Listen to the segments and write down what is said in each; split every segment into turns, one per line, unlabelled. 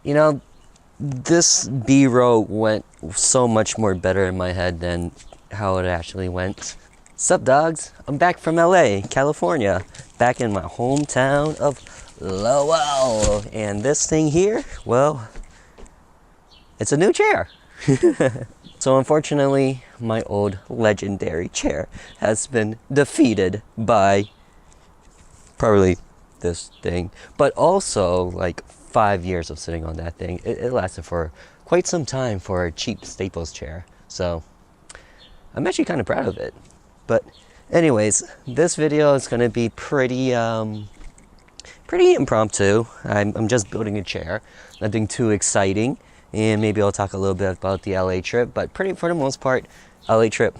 You know, this B-roll went so much more better in my head than how it actually went. Sup, dogs? I'm back from LA, California, back in my hometown of Lowell. And this thing here, well, it's a new chair. So unfortunately, my old legendary chair has been defeated by probably this thing, but also like 5 years of sitting on that thing. It lasted for quite some time for a cheap Staples chair. So I'm actually kind of proud of it. But anyways, this video is going to be pretty impromptu. I'm just building a chair, nothing too exciting. And maybe I'll talk a little bit about the LA trip, but for the most part, LA trip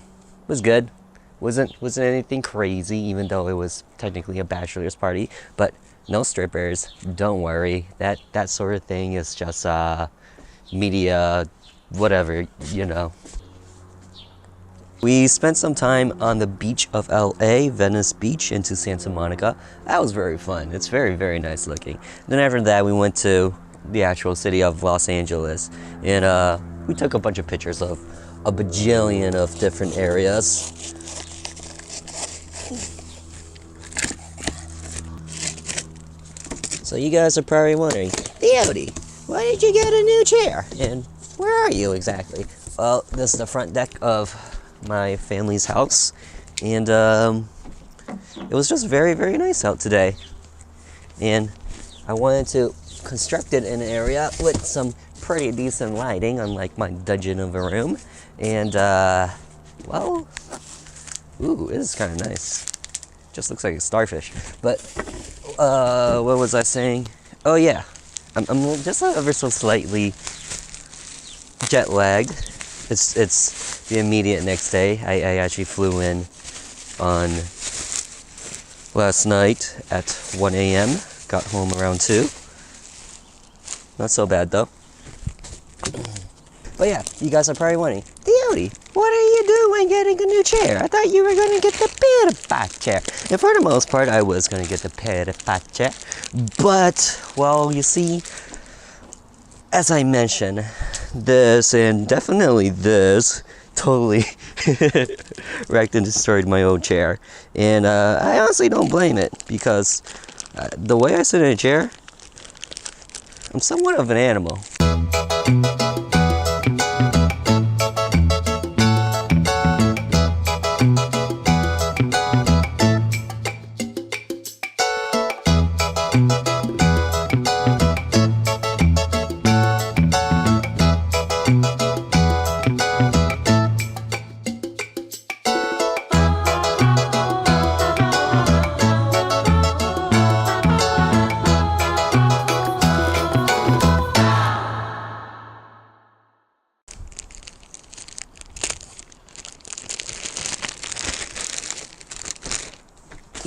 was good. Wasn't anything crazy, even though it was technically a bachelor's party. But no strippers, don't worry. That sort of thing is just media, whatever, you know. We spent some time on the beach of LA, Venice Beach, into Santa Monica. That was very fun. It's very, very nice looking. Then after that, we went to the actual city of Los Angeles, and we took a bunch of pictures of a bajillion of different areas. So you guys are probably wondering, TheOdie, why did you get a new chair? And where are you exactly? Well, this is the front deck of my family's house, and it was just very, very nice out today. And I wanted to construct it in an area with some pretty decent lighting, unlike my dungeon of a room. And well, ooh, it is kind of nice. Just looks like a starfish. But what was I saying? Oh yeah, I'm just ever so slightly jet lagged. It's the immediate next day. I actually flew in on last night at 1 a.m. Got home around 2. Not so bad though. But yeah, you guys are probably wondering, TheOdie, what are you doing getting a new chair? I thought you were going to get the Ped-a-Pot chair. And for the most part, I was going to get the Ped-a-Pot chair. But, well, you see, as I mentioned, this and definitely this totally wrecked and destroyed my old chair. And I honestly don't blame it, because the way I sit in a chair, I'm somewhat of an animal.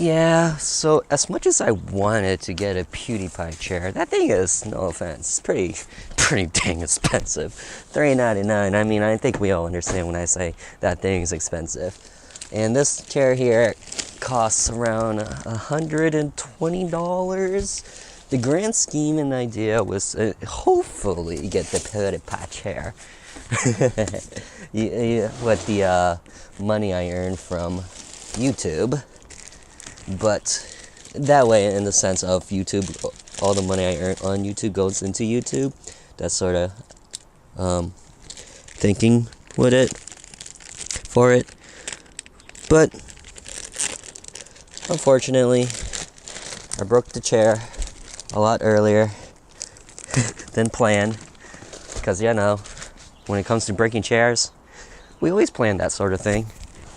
Yeah, so as much as I wanted to get a PewDiePie chair, that thing is, no offense, pretty dang expensive. $3.99. I mean, I think we all understand when I say that thing is expensive. And this chair here costs around $120. The grand scheme and idea was hopefully get the PewDiePie chair. With the money I earned from YouTube. But that way, in the sense of YouTube, all the money I earn on YouTube goes into YouTube. That's sort of thinking with it, for it. But unfortunately, I broke the chair a lot earlier than planned. Because, you know, when it comes to breaking chairs, we always plan that sort of thing.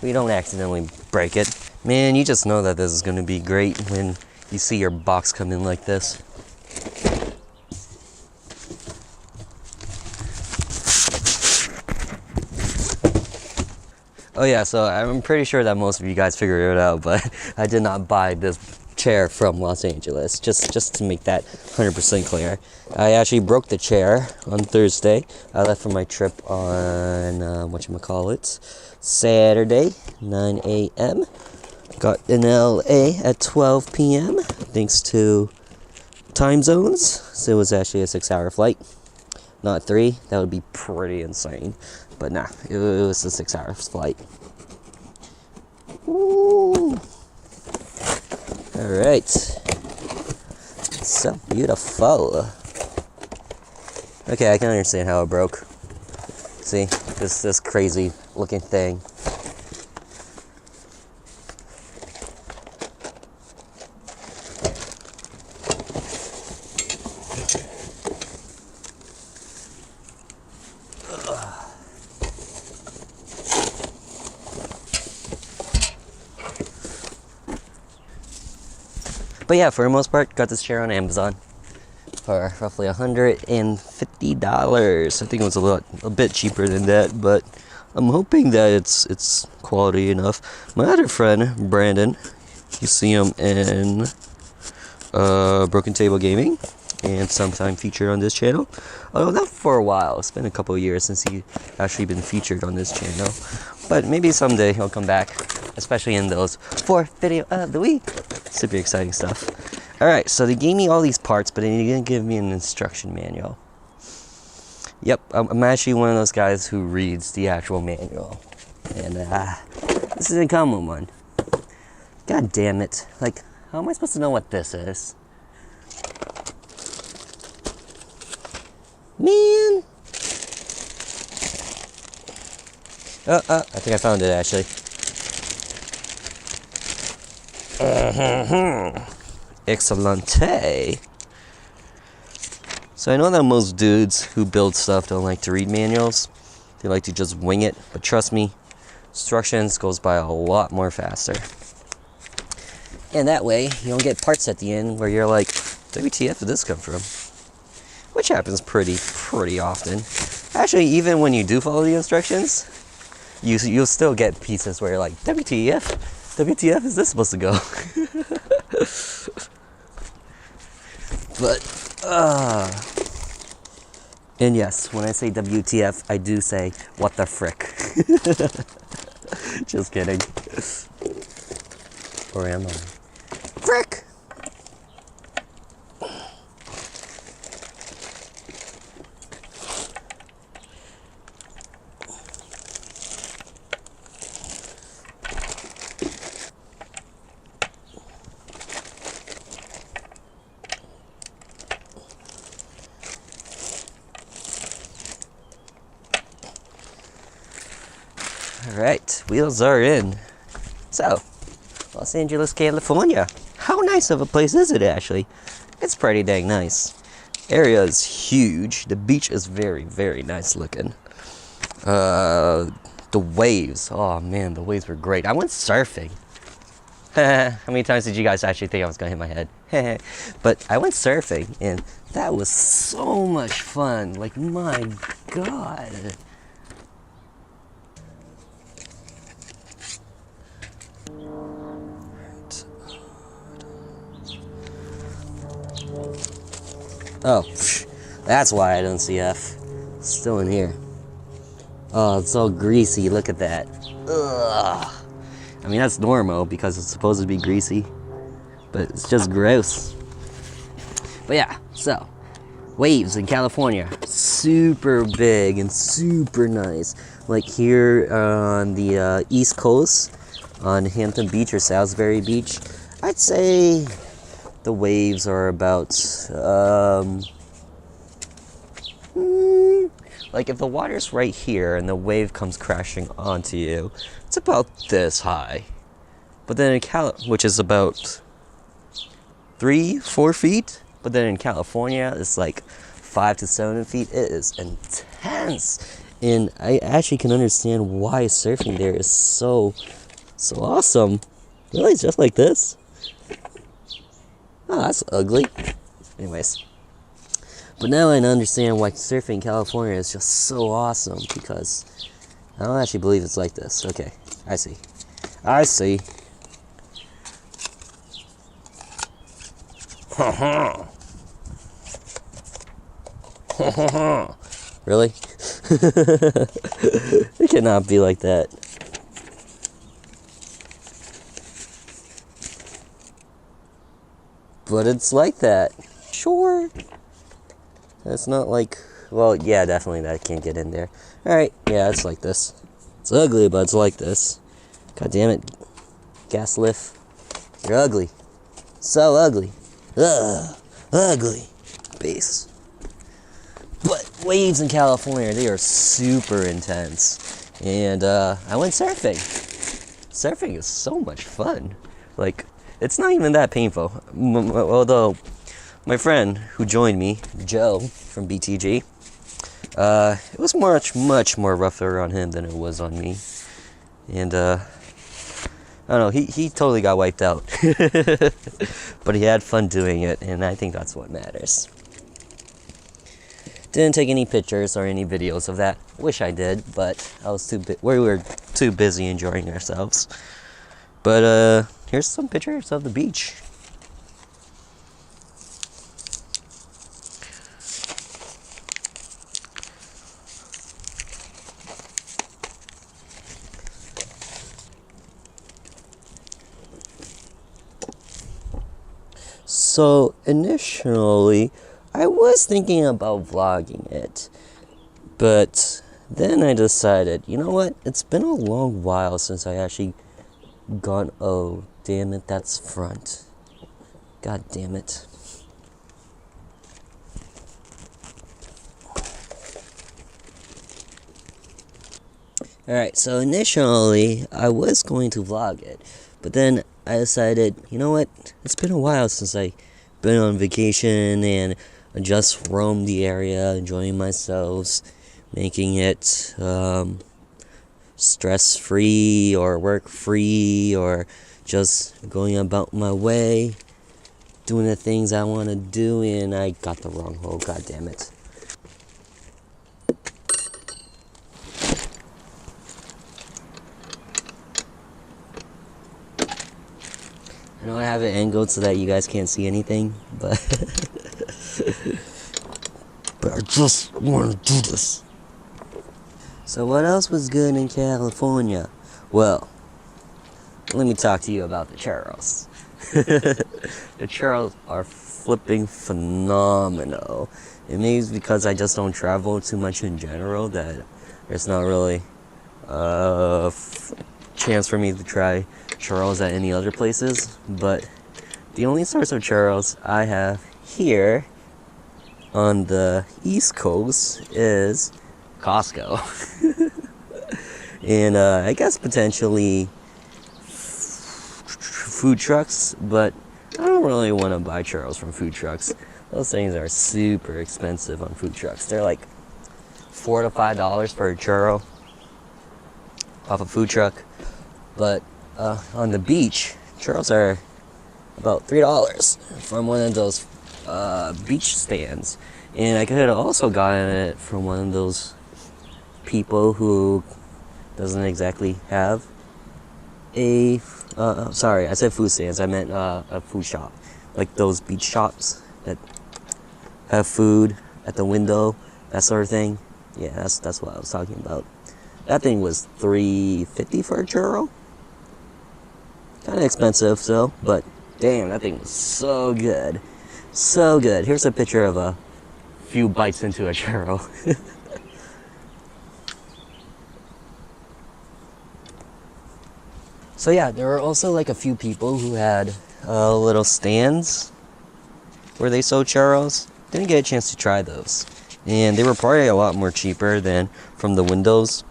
We don't accidentally break it. Man, you just know that this is going to be great when you see your box come in like this. Oh yeah, so I'm pretty sure that most of you guys figured it out, but I did not buy this chair from Los Angeles, just to make that 100% clear. I actually broke the chair on Thursday. I left for my trip on, whatchamacallit, Saturday, 9 a.m. Got in LA at 12 p.m. thanks to time zones, so it was actually a 6-hour flight, not 3. That would be pretty insane, but nah, it was a 6-hour flight. Ooh. All right, so beautiful. Okay, I can understand how it broke. See, this crazy looking thing. But yeah, for the most part, got this chair on Amazon for roughly $150. I think it was a bit cheaper than that, but I'm hoping that it's quality enough. My other friend, Brandon, you see him in Broken Table Gaming, and sometime featured on this channel. Although not for a while. It's been a couple of years since he actually been featured on this channel. But maybe someday he'll come back, especially in those 4th video of the week. Super exciting stuff. Alright, so they gave me all these parts, but they didn't give me an instruction manual. Yep, I'm actually one of those guys who reads the actual manual. And this is a common one. God damn it. Like, how am I supposed to know what this is? Man! I think I found it actually. Excellente. So I know that most dudes who build stuff don't like to read manuals. They like to just wing it. But trust me, instructions goes by a lot more faster. And that way, you don't get parts at the end where you're like, WTF did this come from? Which happens pretty often. Actually, even when you do follow the instructions, you'll still get pieces where you're like, WTF is this supposed to go? But, and yes, when I say WTF, I do say, what the frick? Just kidding. Or am I? Frick! Alright, wheels are in. So, Los Angeles, California. How nice of a place is it actually? It's pretty dang nice. Area is huge. The beach is very, very nice looking. The waves. Oh man, the waves were great. I went surfing. How many times did you guys actually think I was gonna hit my head? But I went surfing and that was so much fun. Like, my God. Oh, that's why I don't see F. It's still in here. Oh, it's all greasy. Look at that. Ugh. I mean, that's normal because it's supposed to be greasy. But it's just gross. But yeah, so. Waves in California. Super big and super nice. Like here on the East Coast, on Hampton Beach or Salisbury Beach, I'd say the waves are about, like if the water's right here and the wave comes crashing onto you, it's about this high. But then in which is about 3-4 feet. But then in California, it's like 5 to 7 feet. It is intense. And I actually can understand why surfing there is so awesome. Really, just like this. Oh, that's ugly. Anyways. But now I understand why surfing in California is just so awesome, because I don't actually believe it's like this. Okay, I see. I see. Really? It cannot be like that. But it's like that. Sure. That's not like, well, yeah, definitely that can't get in there. Alright, yeah, it's like this. It's ugly, but it's like this. God damn it. Gas lift. You're ugly. So ugly. Ugh. Ugly. Base. But waves in California, they are super intense. And I went surfing. Surfing is so much fun. Like, it's not even that painful. Although, my friend who joined me, Joe from BTG, it was much more rougher on him than it was on me. And I don't know, he totally got wiped out. But he had fun doing it, and I think that's what matters. Didn't take any pictures or any videos of that. Wish I did, but we were too busy enjoying ourselves. But here's some pictures of the beach. So initially, I was thinking about vlogging it, but then I decided, you know what? It's been a long while since I actually gone. Oh, damn it! That's front. God damn it. Alright, so initially, I was going to vlog it, but then I decided, you know what? It's been a while since I've been on vacation and just roamed the area, enjoying myself, making it stress-free or work-free, or just going about my way, doing the things I want to do, and I got the wrong hole, god damn it. I know I have it angled so that you guys can't see anything, but I just want to do this. So what else was good in California? Well, let me talk to you about the churros. The churros are flipping phenomenal. It may be because I just don't travel too much in general that there's not really chance for me to try churros at any other places, but the only source of churros I have here on the East Coast is Costco. And I guess potentially food trucks, but I don't really want to buy churros from food trucks. Those things are super expensive on food trucks. They're like $4 to $5 for a churro off a food truck. But on the beach, churros are about $3 from one of those beach stands. And I could have also gotten it from one of those people who doesn't exactly have a sorry, I said food stands, I meant a food shop, like those beach shops that have food at the window, that sort of thing. Yeah, that's what I was talking about. That thing was $3.50 for a churro. Kind of expensive, so, but damn, that thing was so good, so good. Here's a picture of a few bites into a churro. So yeah, there were also like a few people who had little stands where they sold churros. Didn't get a chance to try those, and they were probably a lot more cheaper than from the windows.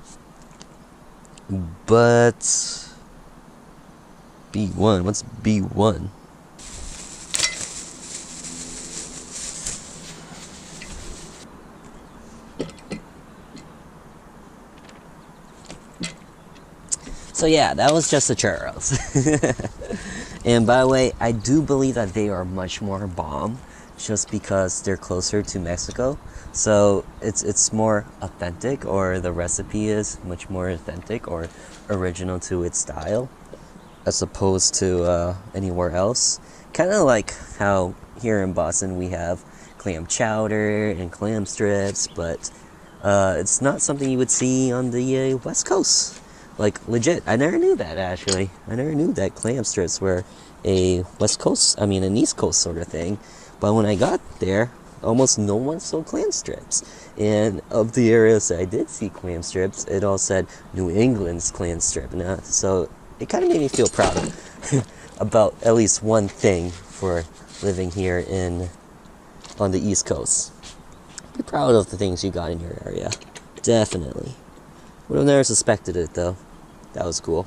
But B1, what's B1? So yeah, that was just the churros. And by the way, I do believe that they are much more bomb just because they're closer to Mexico. So it's more authentic, or the recipe is much more authentic or original to its style, as opposed to anywhere else. Kind of like how here in Boston we have clam chowder and clam strips, but it's not something you would see on the West Coast. Like, legit, I never knew that, actually. I never knew that clam strips were an East Coast sort of thing. But when I got there, almost no one sold clam strips. And of the areas that I did see clam strips, it all said New England's clam strip. So it kind of made me feel proud about at least one thing for living here on the East Coast. Be proud of the things you got in your area. Definitely. Would have never suspected it though. That was cool.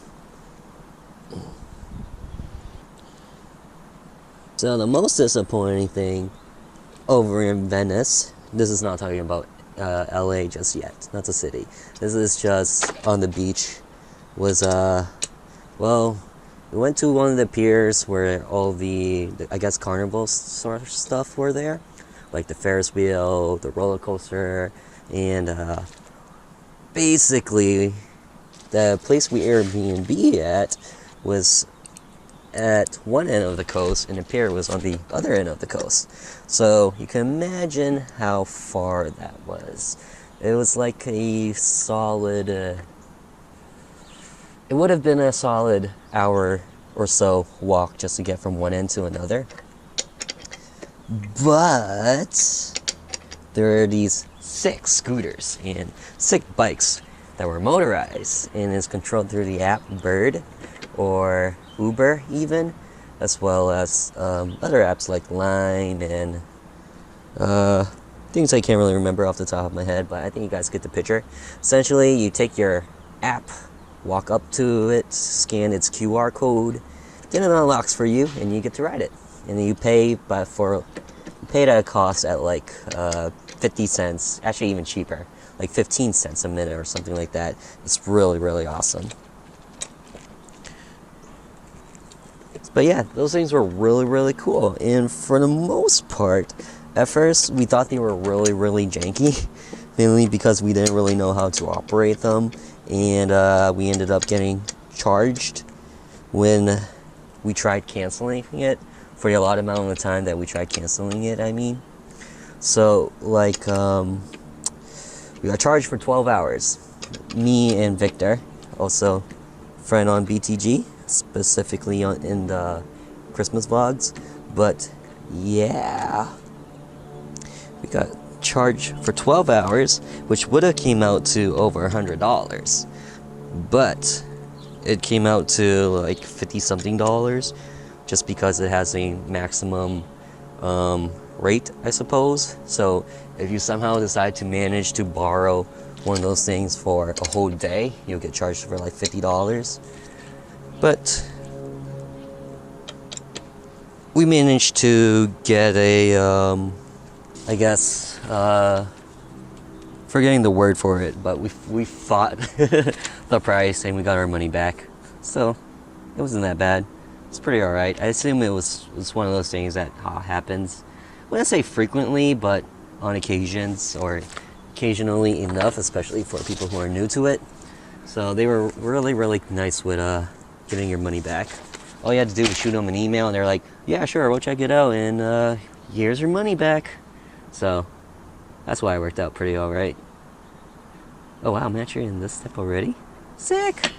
So the most disappointing thing over in Venice, this is not talking about LA just yet, not the city. This is just on the beach, was well, we went to one of the piers where all the I guess carnival sort of stuff were there, like the Ferris wheel, the roller coaster, and basically the place we Airbnb at was at one end of the coast and the pier was on the other end of the coast. So you can imagine how far that was. It was like a solid, it would have been a solid hour or so walk just to get from one end to another. But there are these sick scooters and sick bikes that were motorized and is controlled through the app Bird or Uber even, as well as other apps like Line and things I can't really remember off the top of my head, but I think you guys get the picture. Essentially, you take your app, walk up to it, scan its QR code, then it unlocks for you and you get to ride it. And then you pay at a cost at like 50 cents, actually even cheaper, like 15 cents a minute or something like that. It's really, really awesome. But yeah, those things were really, really cool. And for the most part, at first we thought they were really, really janky, mainly because we didn't really know how to operate them. And we ended up getting charged when we tried canceling it for the allotted amount of time that we tried canceling it, I mean. So, like, we got charged for 12 hours. Me and Victor, also friend on BTG, specifically in the Christmas vlogs. But yeah, we got charged for 12 hours, which would have came out to over $100, but it came out to like 50 something dollars, just because it has a maximum rate, I suppose. So if you somehow decide to manage to borrow one of those things for a whole day, you'll get charged for like $50. But we managed to get a, I guess, forgetting the word for it, but we fought the price and we got our money back. So it wasn't that bad. It's pretty alright. I assume it was one of those things that happens, I wouldn't say frequently, but on occasions, or occasionally enough, especially for people who are new to it. So they were really, really nice with getting your money back. All you had to do was shoot them an email and they're like, yeah, sure, we'll check it out, and here's your money back. So that's why it worked out pretty alright. Oh wow, Matt, you're in this step already? Sick!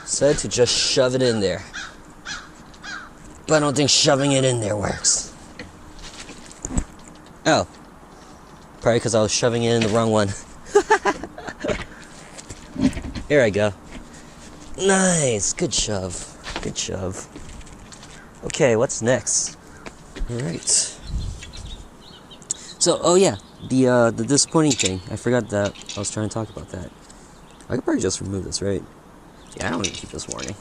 Said to just shove it in there, but I don't think shoving it in there works. Oh, probably because I was shoving it in the wrong one. Here I go. Nice, good shove, good shove. Okay, what's next? All right. So, oh yeah, the disappointing thing. I forgot that I was trying to talk about that. I could probably just remove this, right? Yeah, I don't need to keep this warning.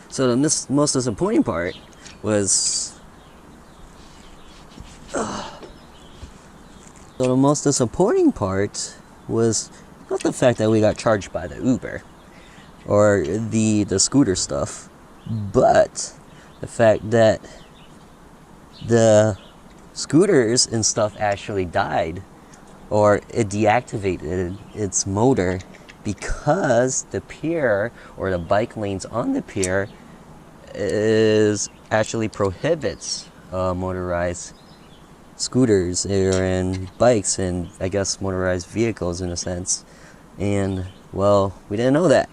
So the most disappointing part was... So the most disappointing part was not the fact that we got charged by the Uber or the scooter stuff, but the fact that the scooters and stuff actually died, or it deactivated its motor, because the pier, or the bike lanes on the pier, is actually prohibits motorized scooters and bikes and I guess motorized vehicles in a sense. And well, we didn't know that.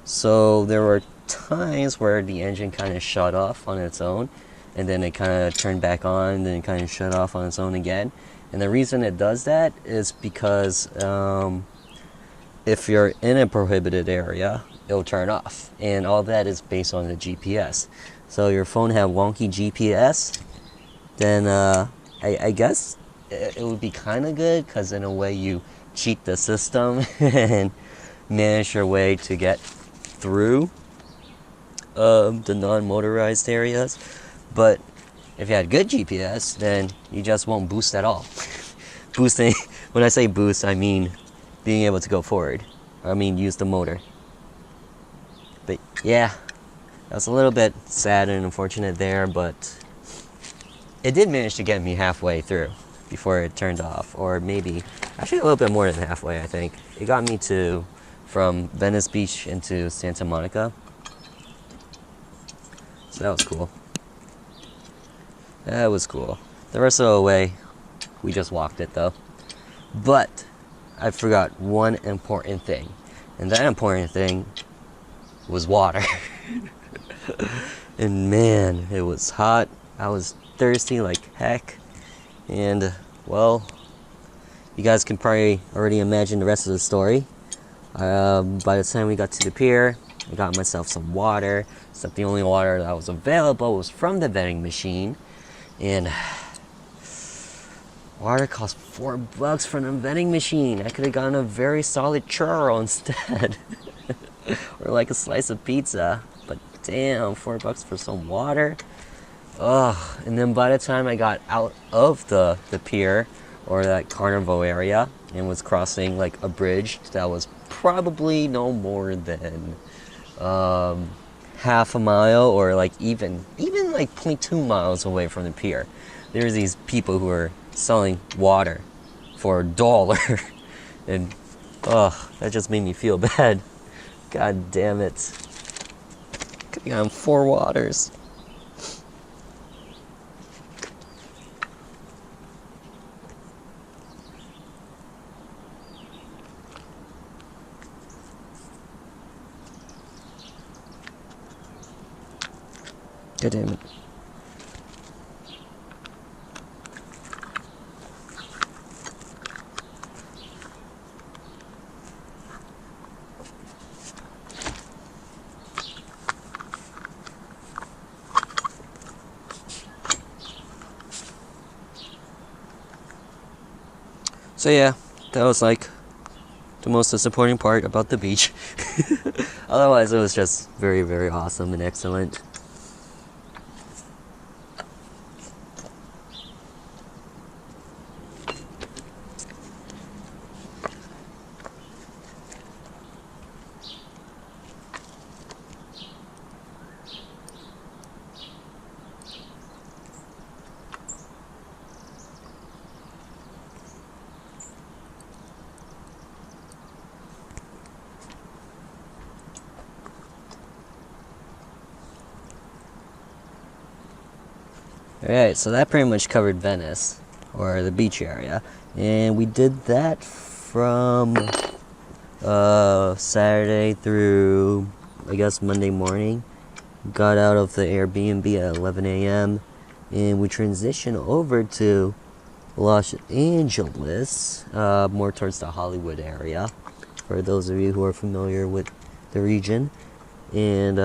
So there were times where the engine kind of shut off on its own, and then it kind of turned back on, then it kind of shut off on its own again. And the reason it does that is because if you're in a prohibited area, it'll turn off, and all that is based on the GPS. So your phone have wonky GPS, then I guess it would be kind of good, because in a way you cheat the system and manage your way to get through the non-motorized areas. But if you had good GPS, then you just won't boost at all. Boosting, when I say boost, I mean being able to go forward. I mean use the motor. But yeah, that was a little bit sad and unfortunate there, but it did manage to get me halfway through before it turned off, or maybe actually a little bit more than halfway. I think it got me to from Venice Beach into Santa Monica, so that was cool. That was cool. The rest of the way we just walked it though. But I forgot one important thing, and that important thing was water. And man, it was hot. I was thirsty like heck, and well, you guys can probably already imagine the rest of the story. By the time we got to the pier, I got myself some water, except the only water that was available was from the vending machine, and water cost $4 from the vending machine. I could have gotten a very solid churro instead. Or like a slice of pizza, but damn, $4 for some water. Ugh. And then by the time I got out of the pier, or that carnival area, and was crossing like a bridge that was probably no more than half a mile, or like even like 0.2 miles away from the pier, there's these people who are selling water for $1. And that just made me feel bad. God damn it. Could be on 4 waters. God damn it. So yeah, that was like the most disappointing part about the beach. Otherwise, it was just very, very awesome and excellent. Alright, so that pretty much covered Venice, or the beach area, and we did that from Saturday through, I guess, Monday morning. Got out of the Airbnb at 11 a.m. and we transitioned over to Los Angeles, more towards the Hollywood area, for those of you who are familiar with the region. And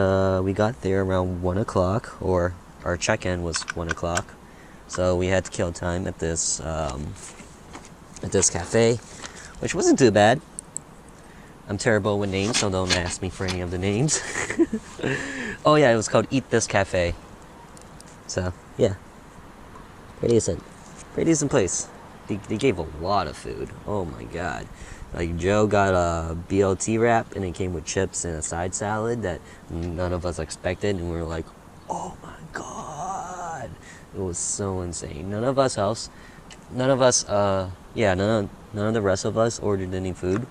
we got there around 1 o'clock, or our check-in was 1 o'clock, so we had to kill time at this cafe, which wasn't too bad. I'm terrible with names, so don't ask me for any of the names. Oh yeah, it was called Eat This Cafe. So yeah, pretty decent place. They gave a lot of food. Oh my god. Like, Joe got a BLT wrap, and it came with chips and a side salad that none of us expected, and we were like, oh my god, it was so insane. None of the rest of us ordered any food.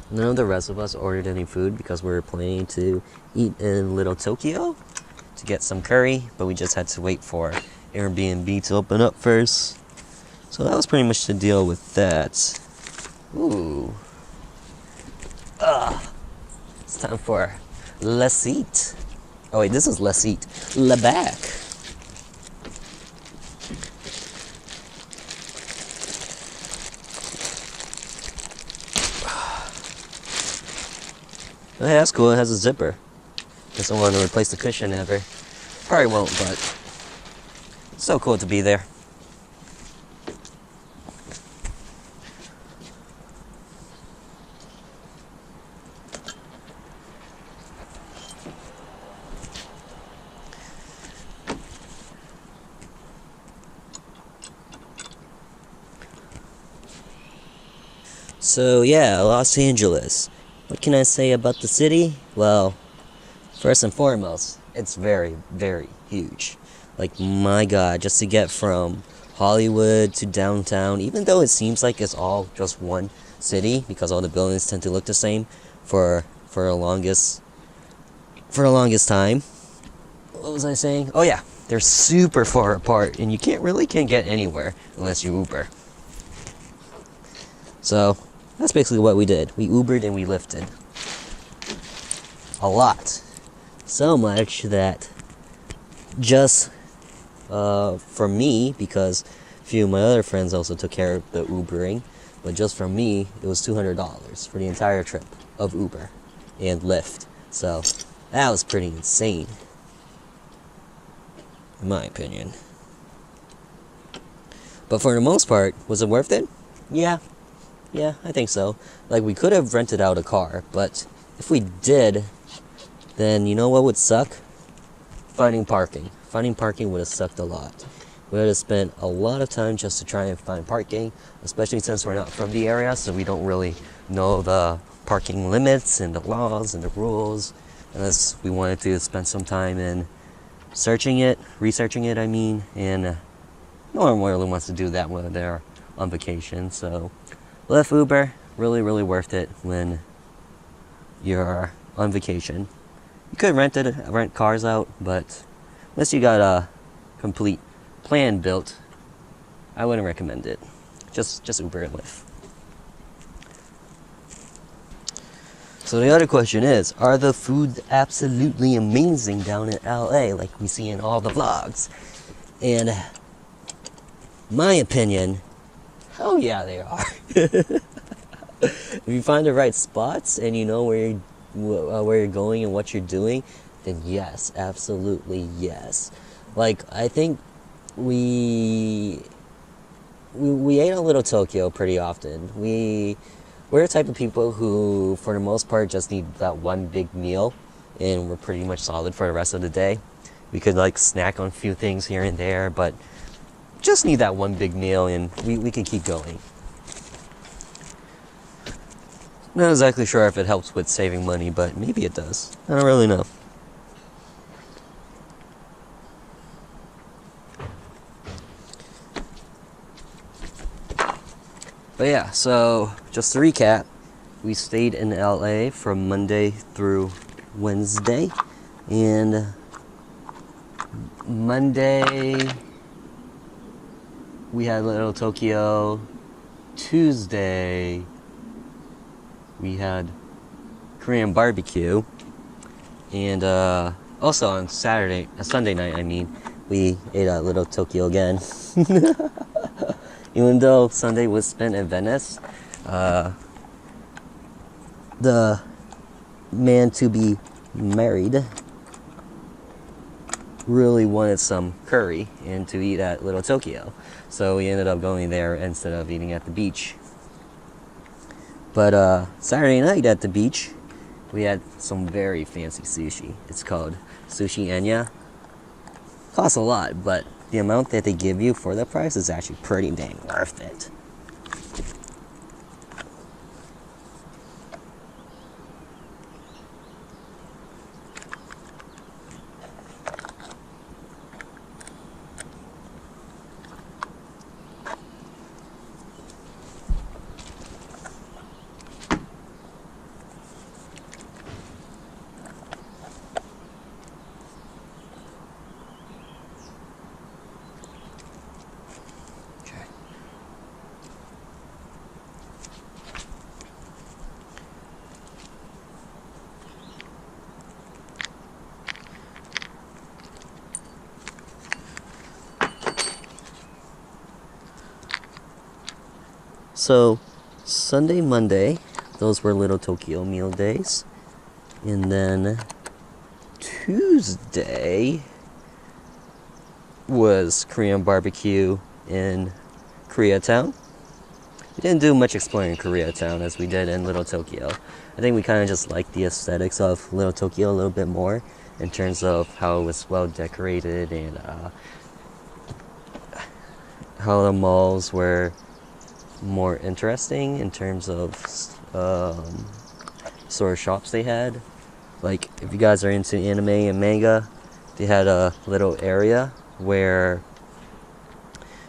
None of the rest of us ordered any food because we were planning to eat in Little Tokyo to get some curry, but we just had to wait for Airbnb to open up first. So that was pretty much the deal with that. Ooh. It's time for let's eat. Oh wait, this is let's eat. Le back. Oh, yeah, that's cool. It has a zipper. Guess I want to replace the cushion ever. Probably won't, but it's so cool to be there. So yeah, Los Angeles. What can I say about the city? Well, first and foremost, it's very, very huge. Like, my God, just to get from Hollywood to downtown, even though it seems like it's all just one city because all the buildings tend to look the same for the longest time. What was I saying? Oh yeah, they're super far apart, and you can't get anywhere unless you Uber. So that's basically what we did. We Ubered and we Lyfted. A lot. So much that just for me, because a few of my other friends also took care of the Ubering, but just for me, it was $200 for the entire trip of Uber and Lyft. So that was pretty insane, in my opinion. But for the most part, was it worth it? Yeah, I think so. Like, we could have rented out a car, but if we did, then you know what would suck? Finding parking. Finding parking would have sucked a lot. We would have spent a lot of time just to try and find parking, especially since we're not from the area, so we don't really know the parking limits and the laws and the rules, unless we wanted to spend some time in researching it, and no one really wants to do that when they're on vacation. So Lyft, Uber, really, really worth it when you're on vacation. You could rent cars out, but unless you got a complete plan built, I wouldn't recommend it. Just Uber and Lyft. So the other question is, are the foods absolutely amazing down in LA like we see in all the vlogs? And my opinion, oh yeah, they are. If you find the right spots and you know where you're going and what you're doing, then yes, absolutely yes. Like, I think we ate a little Tokyo pretty often. We're the type of people who, for the most part, just need that one big meal, and we're pretty much solid for the rest of the day. We could like snack on a few things here and there, but just need that one big meal, and we can keep going. Not exactly sure if it helps with saving money, but maybe it does. I don't really know. But yeah, so just to recap, we stayed in LA from Monday through Wednesday, and Monday we had Little Tokyo. Tuesday we had Korean barbecue, and also on Sunday night, we ate at Little Tokyo again. Even though Sunday was spent in Venice, the man to be married really wanted some curry and to eat at Little Tokyo, so we ended up going there instead of eating at the beach. But Saturday night at the beach, we had some very fancy sushi. It's called Sushi Enya. Costs a lot, but the amount that they give you for the price is actually pretty dang worth it. So Sunday, Monday, those were Little Tokyo meal days. And then Tuesday was Korean barbecue in Koreatown. We didn't do much exploring in Koreatown as we did in Little Tokyo. I think we kind of just liked the aesthetics of Little Tokyo a little bit more in terms of how it was well decorated and how the malls were more interesting in terms of sort of shops they had. Like, if you guys are into anime and manga, they had a little area where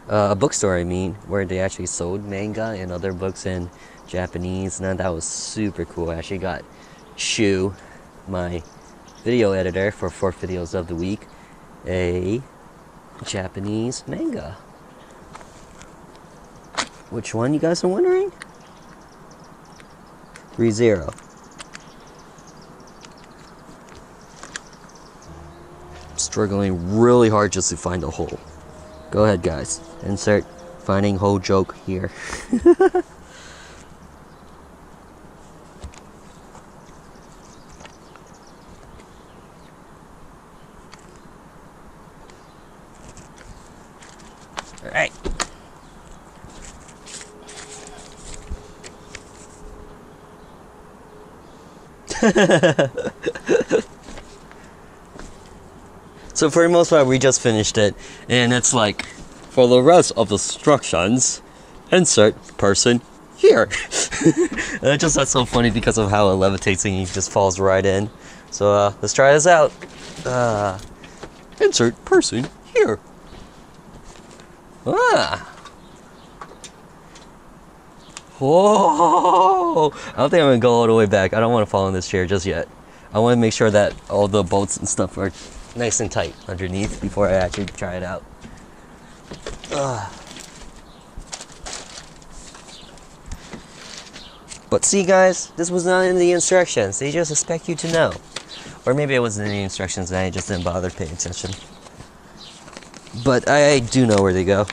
a bookstore, where they actually sold manga and other books in Japanese, and that was super cool. I actually got Shu, my video editor for 4 videos of the week, a Japanese manga. Which one, you guys are wondering? 3-0. Struggling really hard just to find a hole. Go ahead, guys. Insert finding hole joke here. Alright. So for the most part, we just finished it, and it's like, for the rest of the instructions, insert person here. And it just that's so funny because of how it levitates and he just falls right in. So let's try this out. Insert person here. Whoa! I don't think I'm gonna go all the way back. I don't want to fall in this chair just yet. I want to make sure that all the bolts and stuff are nice and tight underneath before I actually try it out. But see, guys, this was not in the instructions. They just expect you to know. Or maybe it wasn't in the instructions and I just didn't bother paying attention. But I do know where they go.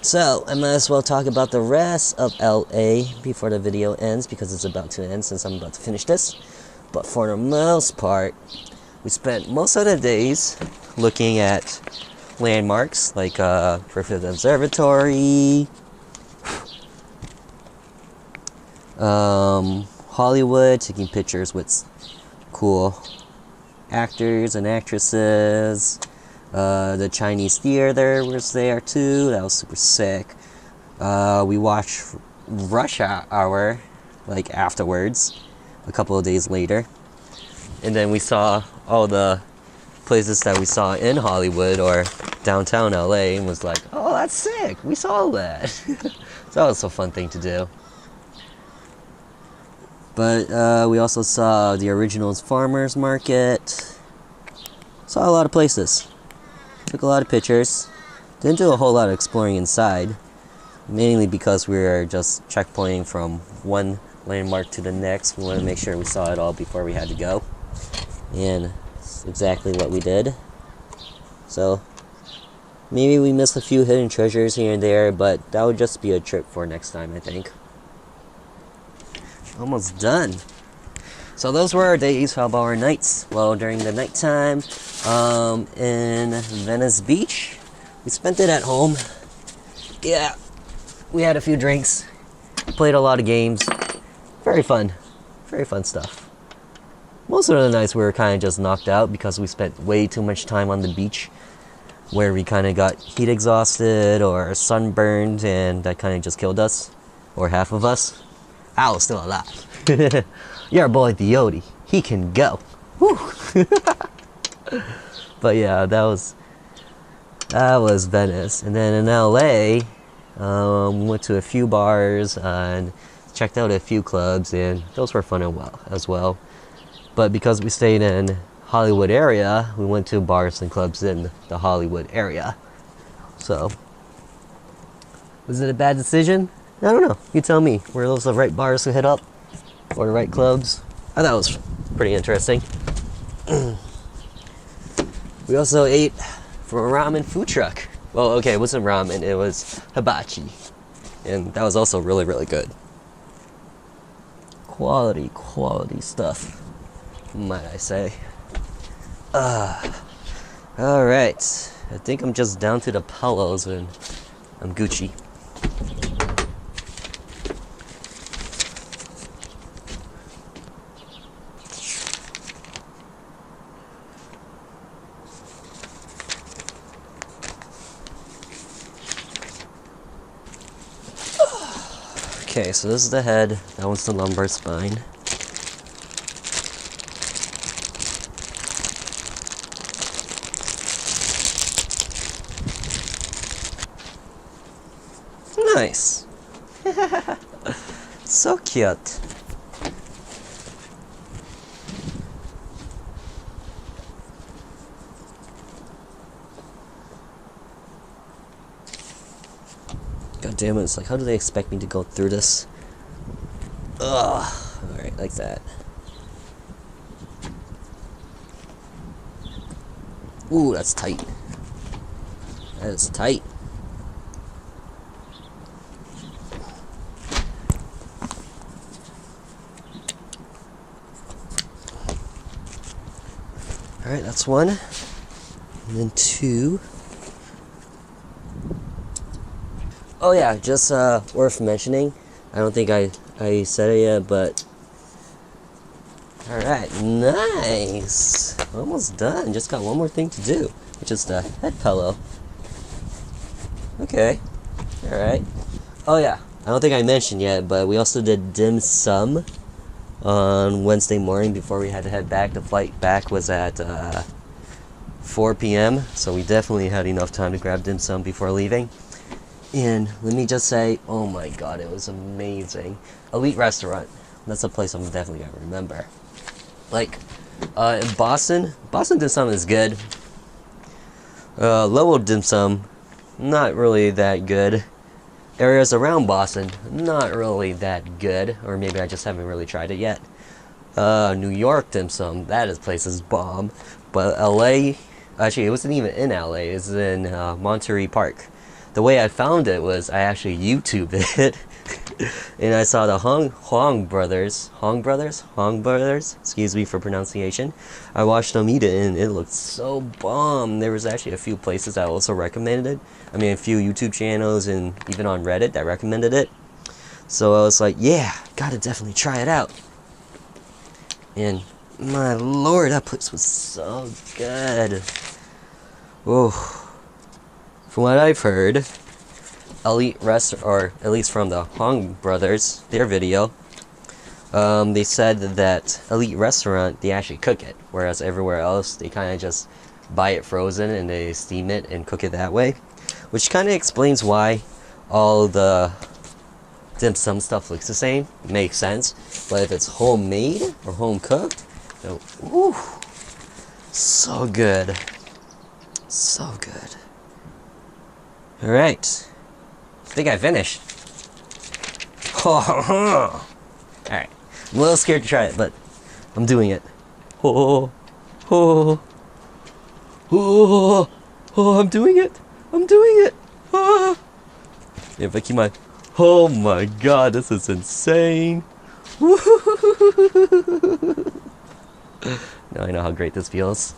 So, I might as well talk about the rest of LA before the video ends, because it's about to end since I'm about to finish this. But for the most part, we spent most of the days looking at landmarks like Griffith Observatory, Hollywood, taking pictures with cool actors and actresses. The Chinese theater was there too. That was super sick. We watched Rush Hour like afterwards, a couple of days later, and then we saw all the places that we saw in Hollywood or downtown LA, and was like, oh, that's sick, we saw that. So that was a fun thing to do. But we also saw the Originals Farmers Market. Saw a lot of places. Took a lot of pictures. Didn't do a whole lot of exploring inside, mainly because we were just checkpointing from one landmark to the next. We wanted to make sure we saw it all before we had to go, and it's exactly what we did. So maybe we missed a few hidden treasures here and there, but that would just be a trip for next time, I think. Almost done. So those were our days. How about our nights? Well, during the nighttime in Venice Beach, we spent it at home. Yeah, we had a few drinks, played a lot of games. Very fun stuff. Most of the nights we were kind of just knocked out because we spent way too much time on the beach, where we kind of got heat exhausted or sunburned, and that kind of just killed us, or half of us. I was still alive. Your boy TheOdie, he can go. Woo. But yeah, that was Venice. And then in LA, we went to a few bars and checked out a few clubs, and those were fun as well. But because we stayed in Hollywood area, we went to bars and clubs in the Hollywood area. So, was it a bad decision? I don't know. You tell me. Were those the right bars to hit up? Or the right clubs? I thought it was pretty interesting. We also ate from a ramen food truck. Well, okay, it wasn't ramen, it was hibachi. And that was also really, really good. Quality stuff, might I say. Alright. I think I'm just down to the pillows and I'm Gucci. Okay, so this is the head, that one's the lumbar spine. Nice. So cute. God damn it, it's like, how do they expect me to go through this? Ugh. Alright, like that. Ooh, that's tight. That is tight. Alright, that's one. And then two. Oh yeah, just worth mentioning. I don't think I said it yet, but alright, nice. Almost done. Just got one more thing to do, which is the head pillow. Okay. Alright. Oh yeah, I don't think I mentioned yet, but we also did dim sum on Wednesday morning before we had to head back. The flight back was at 4 p.m., so we definitely had enough time to grab dim sum before leaving. And let me just say, oh my god, it was amazing. Elite restaurant. That's a place I'm definitely gonna remember. Like, in Boston dim sum is good. Lowell dim sum, not really that good. Areas around Boston, not really that good. Or maybe I just haven't really tried it yet. New York dim sum, that place is bomb. But LA, actually it wasn't even in LA, it was in Monterey Park. The way I found it was I actually YouTubed it. And I saw the Hong brothers, excuse me for pronunciation. I watched them eat it and it looked so bomb. There was actually a few places I also recommended it. I mean, a few YouTube channels and even on Reddit that recommended it. So I was like, yeah, gotta definitely try it out. And my lord, that place was so good. Whoa. From what I've heard, Elite or at least from the Hong brothers, their video, they said that Elite restaurant, they actually cook it, whereas everywhere else, they kind of just buy it frozen and they steam it and cook it that way. Which kind of explains why all the dim sum stuff looks the same. Makes sense. But if it's homemade or home cooked, ooh, so good. So good. Alright. I think I finished. Alright. I'm a little scared to try it, but I'm doing it. Oh, oh, oh, oh, I'm doing it. I'm doing it. Ah. If I keep my... Oh my god, this is insane. Now I know how great this feels.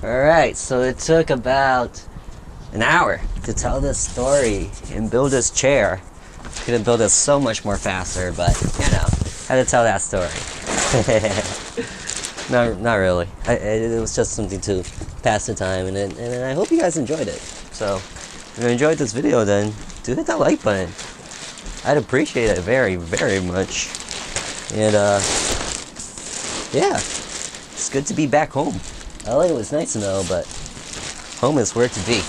Alright, so it took about an hour to tell this story and build this chair. Could have built it so much more faster, but, you know, had to tell that story. Not really. It was just something to pass the time, and I hope you guys enjoyed it. So, if you enjoyed this video, then do hit that like button. I'd appreciate it very, very much. And, yeah, it's good to be back home. LA was nice and all, but home is where to be.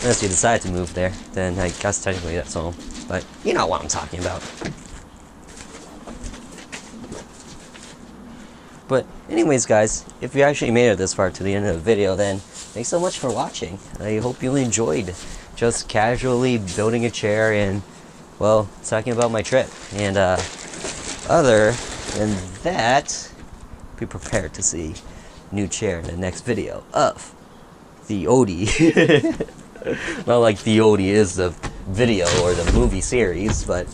Unless you decide to move there, then I guess technically that's home. But you know what I'm talking about. But anyways, guys, if you actually made it this far to the end of the video, then thanks so much for watching. I hope you enjoyed just casually building a chair and, well, talking about my trip and other And that, be prepared to see new chair in the next video of TheOdie. Not like TheOdie is the video or the movie series, but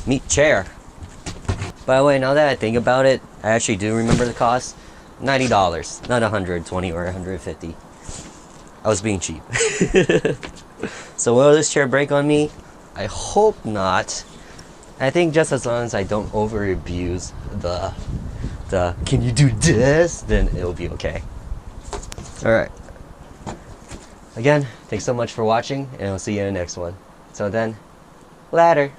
meet chair. By the way, now that I think about it, I actually do remember the cost. $90, not $120 or $150. I was being cheap. So will this chair break on me? I hope not. I think just as long as I don't over abuse the can you do this, then it'll be okay. Alright. Again, thanks so much for watching, and I'll see you in the next one. So then, later.